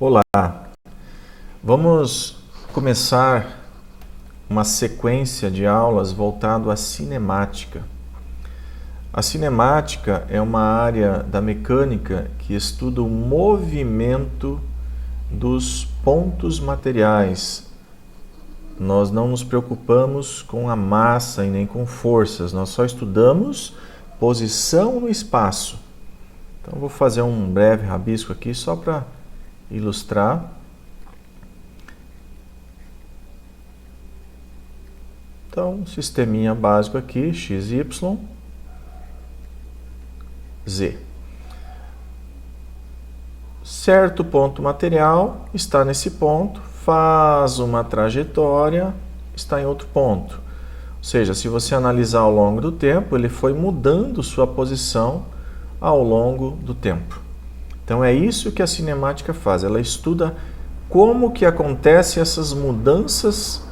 Olá, vamos começar uma sequência de aulas voltado à cinemática. A cinemática é uma área da mecânica que estuda o movimento dos pontos materiais. Nós não nos preocupamos com a massa e nem com forças, nós só estudamos posição no espaço. Então vou fazer um breve rabisco aqui só para ilustrar. Então, sisteminha básico aqui, x, y, z. Certo ponto material está nesse ponto, faz uma trajetória, está em outro ponto. Ou seja, se você analisar ao longo do tempo, ele foi mudando sua posição ao longo do tempo. Então é isso que a cinemática faz, ela estuda como que acontecem essas mudanças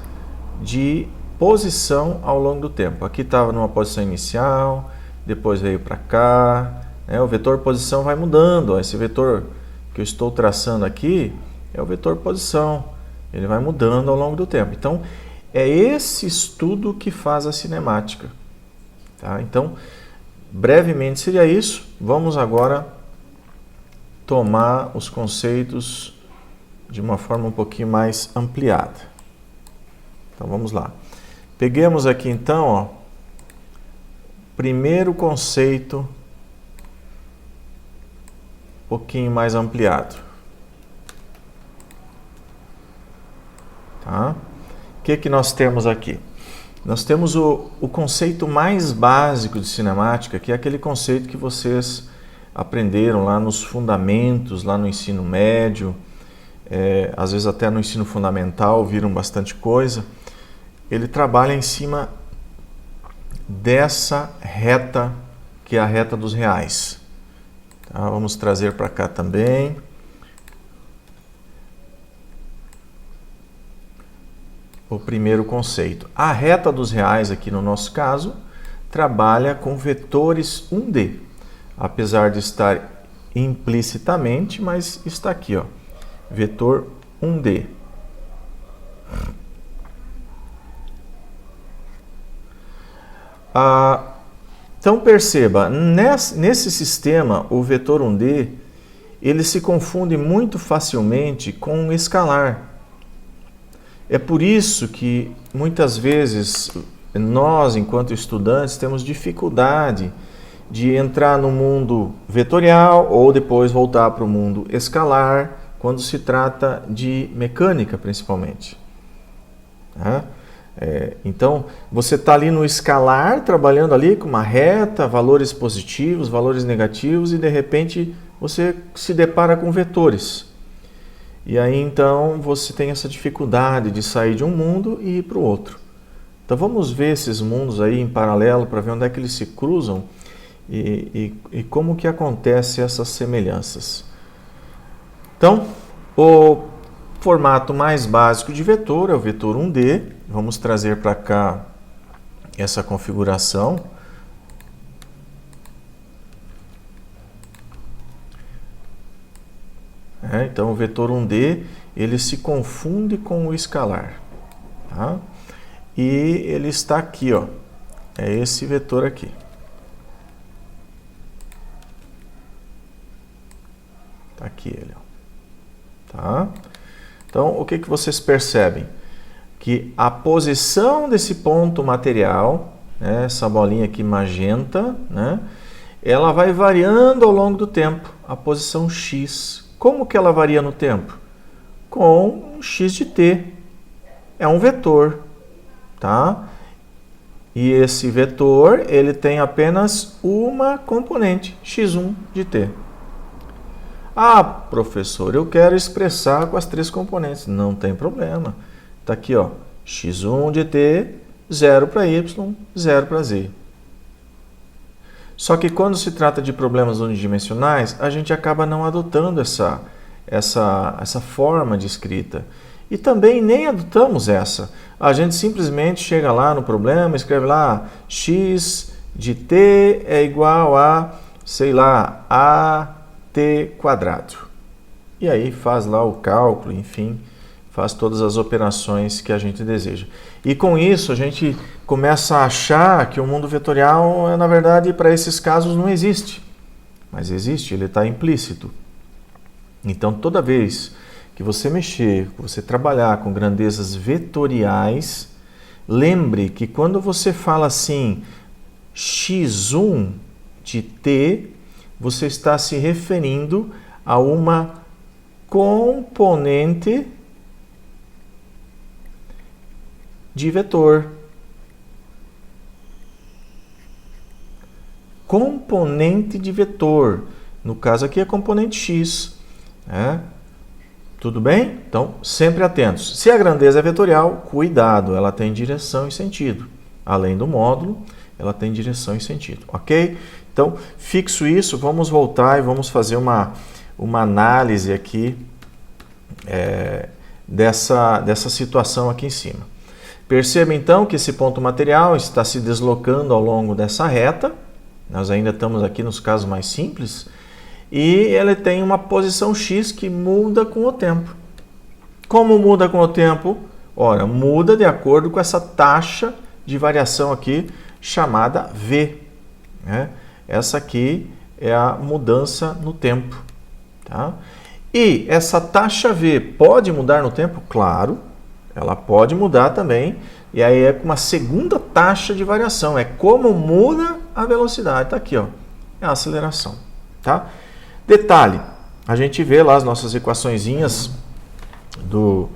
de posição ao longo do tempo. Aqui estava numa posição inicial, depois veio para cá, né? O vetor posição vai mudando, esse vetor que eu estou traçando aqui é o vetor posição, ele vai mudando ao longo do tempo. Então é esse estudo que faz a cinemática. Tá? Então, brevemente seria isso, vamos agora tomar os conceitos de uma forma um pouquinho mais ampliada. Então vamos lá. Peguemos aqui então, ó, primeiro conceito um pouquinho mais ampliado. Tá? O que nós temos aqui? Nós temos o conceito mais básico de cinemática, que é aquele conceito que vocês aprenderam lá nos fundamentos, lá no ensino médio, às vezes até no ensino fundamental, viram bastante coisa. Ele trabalha em cima dessa reta, que é a reta dos reais. Tá? Vamos trazer para cá também. O primeiro conceito. A reta dos reais, aqui no nosso caso, trabalha com vetores 1D. Apesar de estar implicitamente, mas está aqui, ó, vetor 1D. Então perceba, nesse sistema, o vetor 1D, ele se confunde muito facilmente com um escalar. É por isso que muitas vezes nós, enquanto estudantes, temos dificuldade de entrar no mundo vetorial ou depois voltar para o mundo escalar, quando se trata de mecânica, principalmente. Tá? Então, você está ali no escalar, trabalhando ali com uma reta, valores positivos, valores negativos, e de repente você se depara com vetores. E aí, então, você tem essa dificuldade de sair de um mundo e ir para o outro. Então, vamos ver esses mundos aí em paralelo para ver onde é que eles se cruzam e como que acontecem essas semelhanças. Então, o formato mais básico de vetor é o vetor 1D. Vamos trazer para cá essa configuração. Então, o vetor 1D, ele se confunde com o escalar. Tá? E ele está aqui, ó. É esse vetor aqui. Está aqui ele, ó. Tá? Então, o que vocês percebem? Que a posição desse ponto material, né, essa bolinha aqui magenta, né, ela vai variando ao longo do tempo, a posição x. Como que ela varia no tempo? Com x de t. É um vetor, tá? E esse vetor, ele tem apenas uma componente, x1 de t. Ah, professor, eu quero expressar com as três componentes. Não tem problema. Está aqui, ó, x1 de t, 0 para y, 0 para z. Só que quando se trata de problemas unidimensionais, a gente acaba não adotando essa forma de escrita. E também nem adotamos essa. A gente simplesmente chega lá no problema, escreve lá x de t é igual a, sei lá, a t². e aí faz lá o cálculo, enfim, faz todas as operações que a gente deseja. E com isso a gente começa a achar que o mundo vetorial, na verdade, para esses casos não existe. Mas existe, ele está implícito. Então, toda vez que você mexer, que você trabalhar com grandezas vetoriais, lembre que quando você fala assim, x1 de t, você está se referindo a uma componente de vetor. Componente de vetor. No caso aqui é componente x. Né? Tudo bem? Então, sempre atentos. Se a grandeza é vetorial, cuidado, ela tem direção e sentido. Além do módulo, ela tem direção e sentido. Ok? Então, fixo isso, vamos voltar e vamos fazer uma análise aqui dessa situação aqui em cima. Perceba então que esse ponto material está se deslocando ao longo dessa reta. Nós ainda estamos aqui nos casos mais simples. E ele tem uma posição x que muda com o tempo. Como muda com o tempo? Ora, muda de acordo com essa taxa de variação aqui chamada v. Né? Essa aqui é a mudança no tempo. Tá? E essa taxa v pode mudar no tempo? Claro, ela pode mudar também. E aí é uma segunda taxa de variação. É como muda a velocidade. Está aqui, ó, é a aceleração. Tá? Detalhe, a gente vê lá as nossas equaçõezinhas do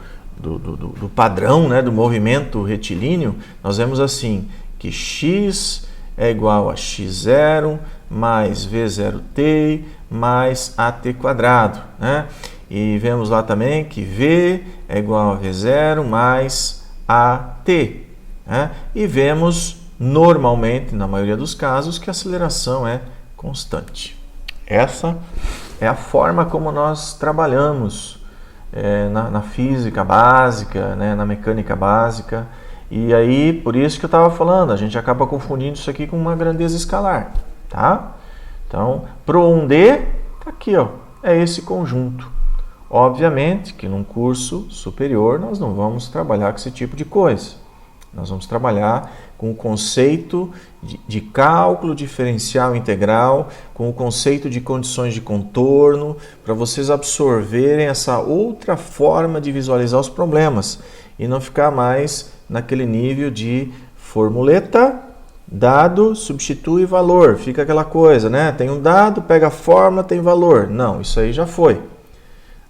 padrão, né, do movimento retilíneo. Nós vemos assim, que x é igual a x0 mais v0t mais at². Né? E vemos lá também que v é igual a v0 mais at. Né? E vemos normalmente, na maioria dos casos, que a aceleração é constante. Essa é a forma como nós trabalhamos na física básica, né, na mecânica básica. E aí, por isso que eu estava falando, a gente acaba confundindo isso aqui com uma grandeza escalar. Tá? Então, pro 1D, tá aqui, ó, é esse conjunto. Obviamente que num curso superior nós não vamos trabalhar com esse tipo de coisa. Nós vamos trabalhar com o conceito de cálculo diferencial integral, com o conceito de condições de contorno, para vocês absorverem essa outra forma de visualizar os problemas e não ficar mais naquele nível de formuleta, dado, substitui valor. Fica aquela coisa, né? Tem um dado, pega a fórmula, tem valor. Não, isso aí já foi.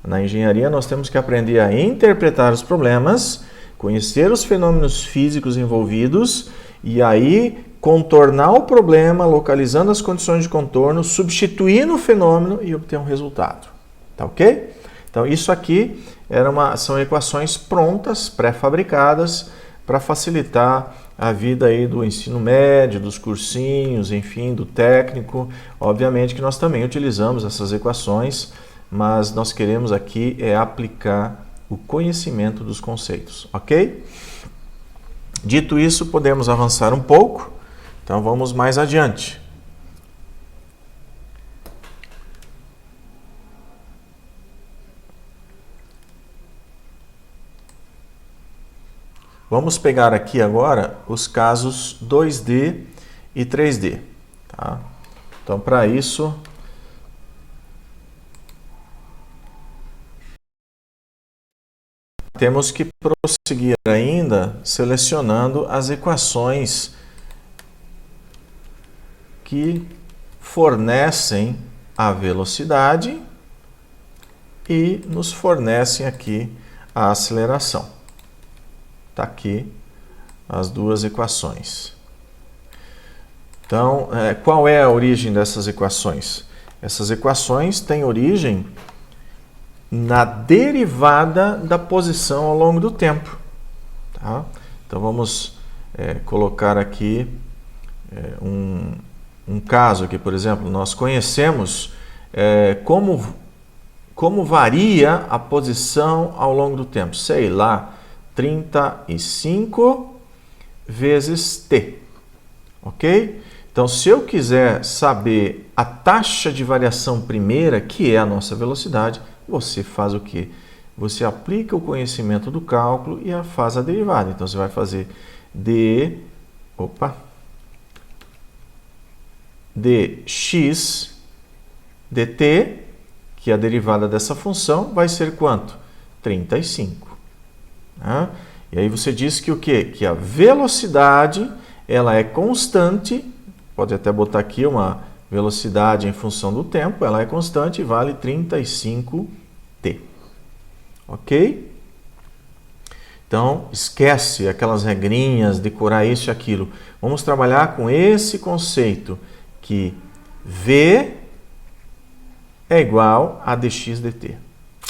Na engenharia nós temos que aprender a interpretar os problemas, conhecer os fenômenos físicos envolvidos e aí contornar o problema, localizando as condições de contorno, substituindo o fenômeno e obter um resultado. Tá ok? Então isso aqui são equações prontas, pré-fabricadas, para facilitar a vida aí do ensino médio, dos cursinhos, enfim, do técnico. Obviamente que nós também utilizamos essas equações, mas nós queremos aqui aplicar o conhecimento dos conceitos, ok? Dito isso, podemos avançar um pouco, então vamos mais adiante. Vamos pegar aqui agora os casos 2D e 3D. Tá? Então, para isso, temos que prosseguir ainda selecionando as equações que fornecem a velocidade e nos fornecem aqui a aceleração. Está aqui as duas equações. Então, qual é a origem dessas equações? Essas equações têm origem na derivada da posição ao longo do tempo. Tá? Então, vamos colocar aqui um caso aqui, por exemplo, nós conhecemos como varia a posição ao longo do tempo. Sei lá, 35 vezes t, ok? Então, se eu quiser saber a taxa de variação primeira, que é a nossa velocidade, você faz o quê? Você aplica o conhecimento do cálculo e faz a derivada. Então, você vai fazer dx dt, que a derivada dessa função vai ser quanto? 35. Né? E aí você diz que o quê? Que a velocidade ela é constante, pode até botar aqui uma velocidade em função do tempo, ela é constante e vale 35t. Ok? Então, esquece aquelas regrinhas, decorar isso e aquilo. Vamos trabalhar com esse conceito que V é igual a dx dt.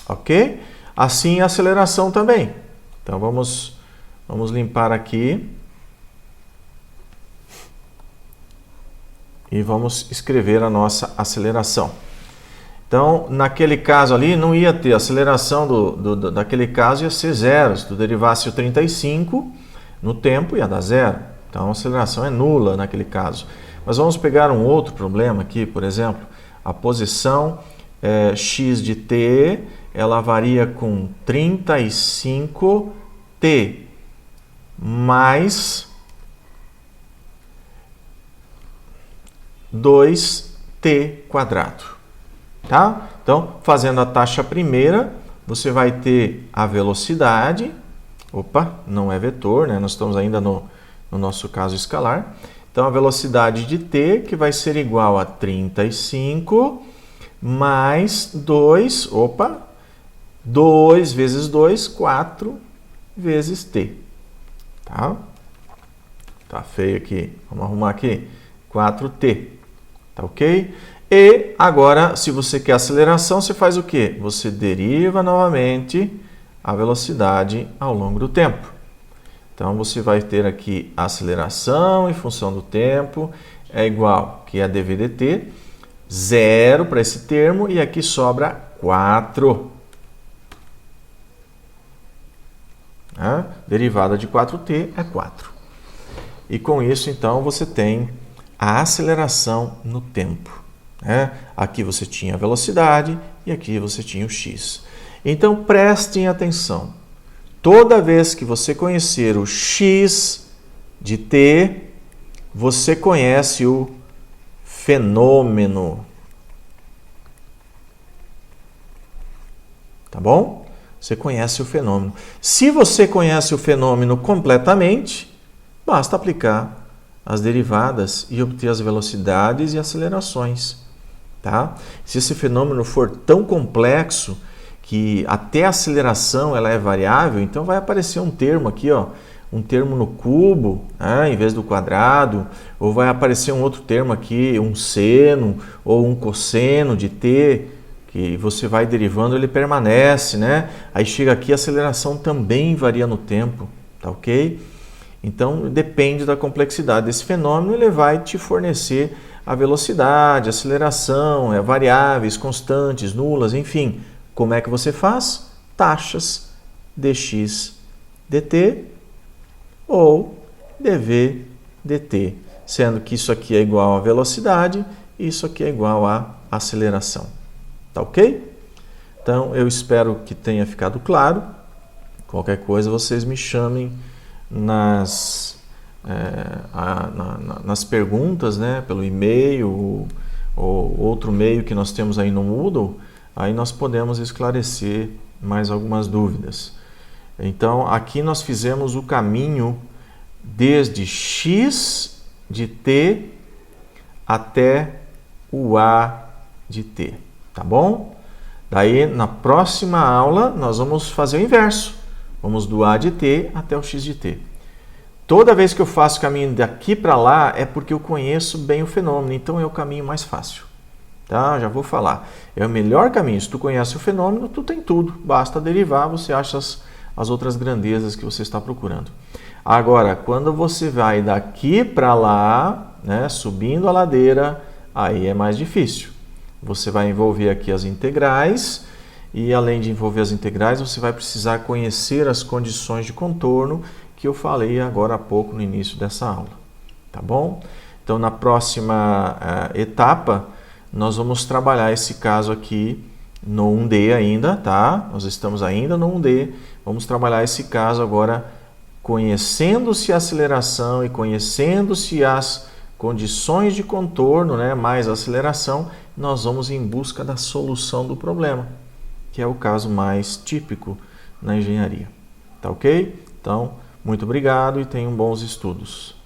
Ok? Assim a aceleração também. Então, vamos limpar aqui. E vamos escrever a nossa aceleração. Então, naquele caso ali, não ia ter aceleração daquele caso, ia ser zero. Se tu derivasse o 35 no tempo, ia dar zero. Então, a aceleração é nula naquele caso. Mas vamos pegar um outro problema aqui, por exemplo, a posição x de t, ela varia com 35t mais 2t quadrado. Tá? Então, fazendo a taxa primeira, você vai ter a velocidade. Opa, não é vetor, né? Nós estamos ainda no nosso caso escalar. Então, a velocidade de t, que vai ser igual a 35 mais 2, 2 vezes 2, 4 vezes t. Tá? Tá feio aqui. Vamos arrumar aqui. 4t. Tá ok? E agora, se você quer aceleração, você faz o quê? Você deriva novamente a velocidade ao longo do tempo. Então, você vai ter aqui a aceleração em função do tempo é igual, que é a dv dt, 0 para esse termo, e aqui sobra 4. Derivada de 4t é 4. E com isso, então, você tem a aceleração no tempo. Aqui você tinha a velocidade e aqui você tinha o x. Então, prestem atenção. Toda vez que você conhecer o x de t, você conhece o fenômeno. Tá bom? Você conhece o fenômeno. Se você conhece o fenômeno completamente, basta aplicar as derivadas e obter as velocidades e acelerações. Tá? Se esse fenômeno for tão complexo que até a aceleração ela é variável, então vai aparecer um termo aqui, um termo no cubo, em vez do quadrado, ou vai aparecer um outro termo aqui, um seno ou um cosseno de t, que você vai derivando, ele permanece, né? Aí chega aqui, a aceleração também varia no tempo, tá ok? Então, depende da complexidade desse fenômeno, ele vai te fornecer a velocidade, a aceleração, variáveis, constantes, nulas, enfim. Como é que você faz? Taxas dx dt ou dv dt, sendo que isso aqui é igual a velocidade e isso aqui é igual a aceleração. Tá ok? Então, eu espero que tenha ficado claro. Qualquer coisa, vocês me chamem nas perguntas, né, pelo e-mail ou outro meio que nós temos aí no Moodle, aí nós podemos esclarecer mais algumas dúvidas. Então, aqui nós fizemos o caminho desde x de t até o a de t, tá bom? Daí, na próxima aula, nós vamos fazer o inverso. Vamos do a de t até o x de t. Toda vez que eu faço o caminho daqui para lá, é porque eu conheço bem o fenômeno, então é o caminho mais fácil. Tá? Já vou falar. É o melhor caminho. Se tu conhece o fenômeno, tu tem tudo. Basta derivar, você acha as outras grandezas que você está procurando. Agora, quando você vai daqui para lá, né, subindo a ladeira, aí é mais difícil. Você vai envolver aqui as integrais e, além de envolver as integrais, você vai precisar conhecer as condições de contorno que eu falei agora há pouco no início dessa aula. Tá bom? Então, na próxima etapa, nós vamos trabalhar esse caso aqui no 1D ainda, tá? Nós estamos ainda no 1D. Vamos trabalhar esse caso agora conhecendo-se a aceleração e conhecendo-se as condições de contorno, né, mais a aceleração, nós vamos em busca da solução do problema, que é o caso mais típico na engenharia. Tá ok? Então, muito obrigado e tenham bons estudos.